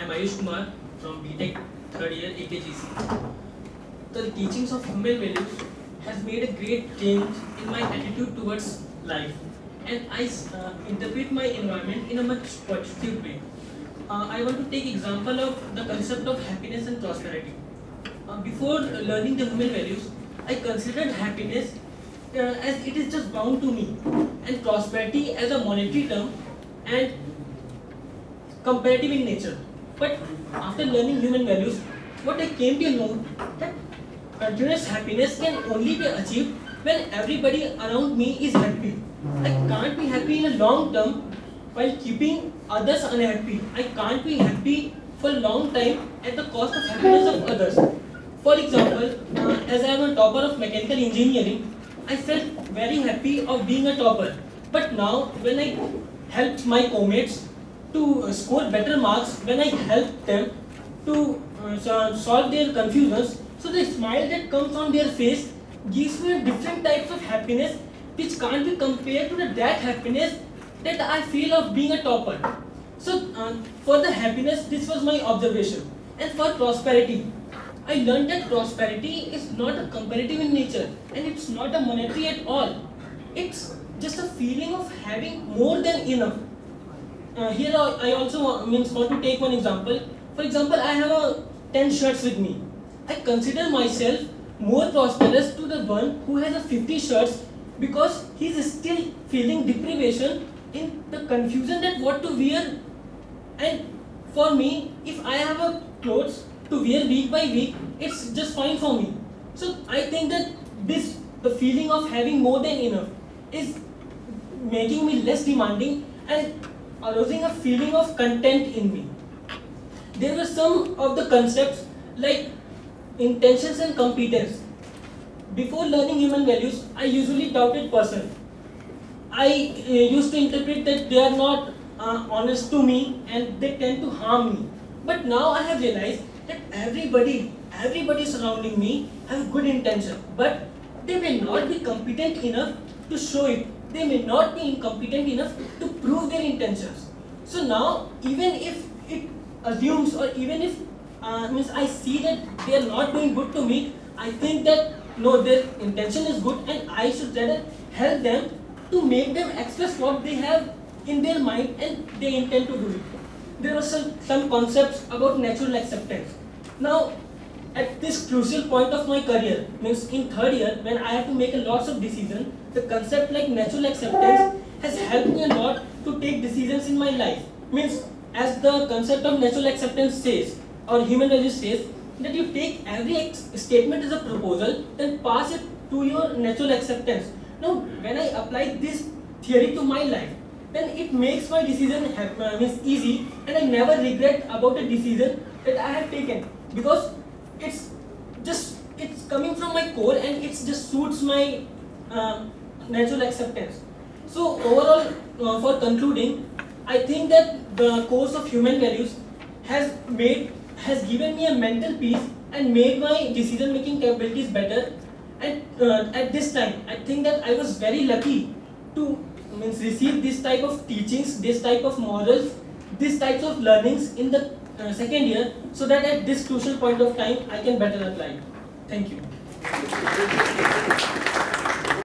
I'm Ayush Kumar from BTech third year AKGC. The teachings of human values has made a great change in my attitude towards life, and I interpret my environment in a much positive way. I want to take example of the concept of happiness and prosperity. Before learning the human values, I considered happiness as it is just bound to me, and prosperity as a monetary term and comparative in nature. But after learning human values, what I came to know that continuous happiness can only be achieved when everybody around me is happy. I can't be happy in a long term while keeping others unhappy. I can't be happy for a long time at the cost of happiness of others. For example, as I am a topper of mechanical engineering, I felt very happy of being a topper. But now when I helped my co-mates to score better marks, when I helped them to solve their confusions, so the smile that comes on their face gives me a different types of happiness which can't be compared to that happiness that I feel of being a topper. So for the happiness, this was my observation. And for prosperity, I learned that prosperity is not a comparative in nature and it's not a monetary at all. It's just a feeling of having more than enough. Here I also want to take one example. For example, I have 10 shirts with me. I consider myself more prosperous to the one who has 50 shirts because he is still feeling deprivation in the confusion that what to wear. And for me, if I have a clothes to wear week by week, it's just fine for me. So I think that the feeling of having more than enough is making me less demanding and arousing a feeling of content in me. There were some of the concepts like intentions and competence. Before learning human values, I usually doubted person. I used to interpret that they are not honest to me and they tend to harm me. But now I have realized that everybody surrounding me have good intention, but they may not be competent enough to show it. They may not be incompetent enough to prove their intentions. So now, even if it assumes or even if I see that they are not doing good to me, I think that no, their intention is good and I should rather help them to make them express what they have in their mind and they intend to do it. There were some concepts about natural acceptance. Now, at this crucial point of my career, means in third year, when I have to make a lots of decisions, the concept like natural acceptance has helped me a lot to take decisions in my life. Means, as the concept of natural acceptance says, or human values says, that you take every statement as a proposal, then pass it to your natural acceptance. Now, when I apply this theory to my life, then it makes my decision easy, and I never regret about a decision that I have taken because it's coming from my core and it just suits my natural acceptance. So overall, for concluding, I think that the course of human values has given me a mental peace and made my decision making capabilities better. And at this time, I think that I was very lucky to receive this type of teachings, this type of morals, these types of learnings in the second year, so that at this crucial point of time I can better apply. Thank you.